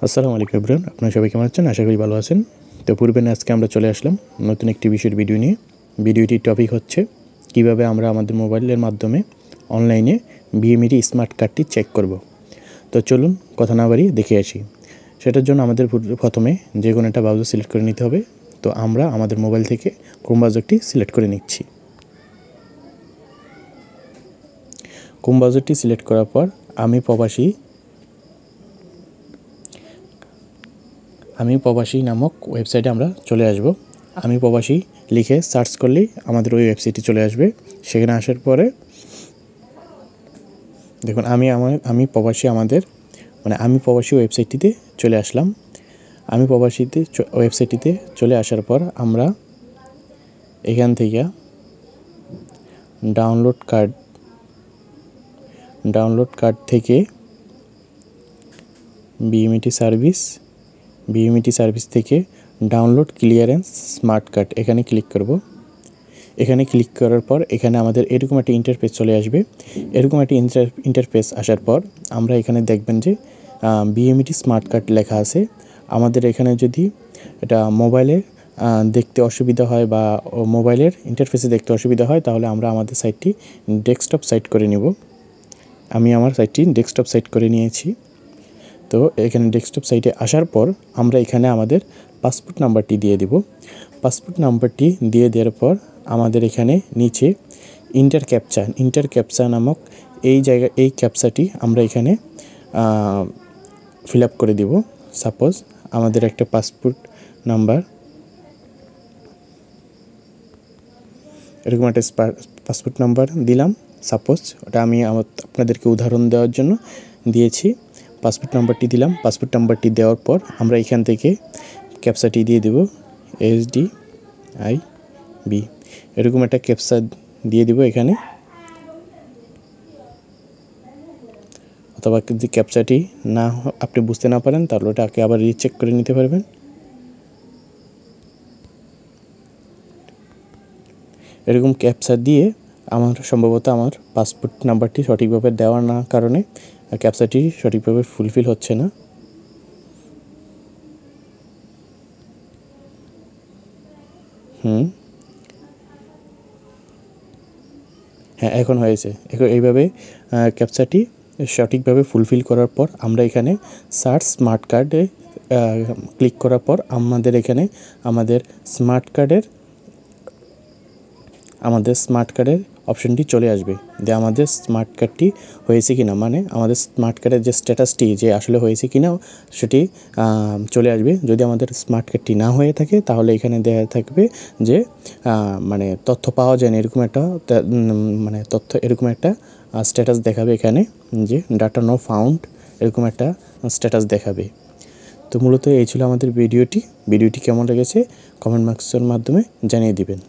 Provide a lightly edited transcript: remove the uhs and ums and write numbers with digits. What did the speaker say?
আসসালামু আলাইকুম এভরিওয়ান, আপনারা সবাই কেমন আছেন? আশা করি ভালো আছেন। তো পূর্বে আজকে আমরা চলে আসলাম নতুন একটি বিষয়ের ভিডিও নিয়ে। ভিডিওটির টপিক হচ্ছে কিভাবে আমরা আমাদের মোবাইলের মাধ্যমে অনলাইনে বিএমইডি স্মার্ট কার্ডটি চেক করব। তো চলুন কথা না বাড়িয়ে দেখে আসি। সেটার জন্য আমাদের প্রথমে যে কোনো একটা ব্রাউজার সিলেক্ট করে নিতে হবে। তো আমরা আমাদের মোবাইল থেকে ক্রোম ব্রাউজারটি সিলেক্ট করে নিচ্ছি। ক্রোম ব্রাউজারটি সিলেক্ট করার পর আমি প্রবাসী নামক ওয়েবসাইটে আমরা চলে আসব। আমি প্রবাসী লিখে সার্চ করলেই আমাদের ওই ওয়েবসাইটে চলে আসবে। সেখানে আসার পরে দেখুন আমি প্রবাসী ওয়েবসাইটটিতে চলে আসলাম। আমি প্রবাসীতে ওয়েবসাইটটিতে চলে আসার পর আমরা এখান থেকে ডাউনলোড কার্ড থেকে বিএমইটি সার্ভিস থেকে ডাউনলোড ক্লিয়ারেন্স স্মার্ট কার্ড এখানে ক্লিক করব। এখানে ক্লিক করার পর এখানে আমাদের এরকম একটা ইন্টারফেস চলে আসবে। এরকম একটা ইন্টারফেস আসার পর আমরা এখানে দেখবেন যে বিএমইটি স্মার্ট কার্ড লেখা আছে। আমাদের এখানে যদি এটা মোবাইলে দেখতে অসুবিধা হয় বা মোবাইলের ইন্টারফেসে দেখতে অসুবিধা হয়, তাহলে আমরা আমাদের সাইটটি ডেস্কটপ সাইট করে নেব। আমি আমার সাইটটি ডেস্কটপ সাইট করে নিয়েছি। তো এখানে ডেস্কটপ সাইটে আসার পর আমরা এখানে আমাদের পাসপোর্ট নাম্বারটি দিয়ে দেব। পাসপোর্ট নাম্বারটি দিয়ে দেওয়ার পর আমাদের এখানে নিচে ইন্টার ক্যাপচা নামক এই ক্যাপচাটি আমরা এখানে ফিল আপ করে দেব। সাপোজ আমাদের একটা পাসপোর্ট নাম্বার, এরকম একটা পাসপোর্ট নাম্বার দিলাম। সাপোজ ওটা আমি আপনাদেরকে উদাহরণ দেওয়ার জন্য দিয়েছি। পাসপোর্ট নাম্বারটি দিলাম। পাসপোর্ট নাম্বারটি দেওয়ার পর আমরা এখান থেকে ক্যাপচাটি দিয়ে দেব SDIB, এরকম একটা ক্যাপচা দিয়ে দেব এখানে। অথবা যদি ক্যাপচাটি আপনি বুঝতে না পারেন তাহলে ওটাকে আবার রিচেক করে নিতে পারবেন। এরকম ক্যাপচা দিয়ে সম্ভবত আমার পাসপোর্ট নাম্বারটি সঠিকভাবে দেওয়া না কারণে ক্যাপচাটি সঠিকভাবে ফুলফিল হচ্ছে না। হ্যাঁ, এখন হয়েছে। এইভাবে ক্যাপচাটি সঠিকভাবে ফুলফিল করার পর আমরা এখানে সার্চ স্মার্ট কার্ডে ক্লিক করার পর আমাদের এখানে আমাদের স্মার্ট কার্ডের অপশনটি চলে আসবে যে আমাদের স্মার্ট কার্ডটি হয়েছে কিনা, মানে আমাদের স্মার্ট কার্ডের যে স্ট্যাটাসটি যে আসলে হয়েছে কিনা সেটি চলে আসবে। যদি আমাদের স্মার্ট কার্ডটি না হয়ে থাকে তাহলে এখানে দেওয়া থাকবে যে মানে তথ্য পাওয়া যায় না, এরকম একটা স্ট্যাটাস দেখাবে এখানে যে ডাটা নো ফাউন্ড, এরকম একটা স্ট্যাটাস দেখাবে। তো মূলত এই ছিল আমাদের ভিডিওটি কেমন লেগেছে কমেন্ট বক্সের মাধ্যমে জানিয়ে দিবেন।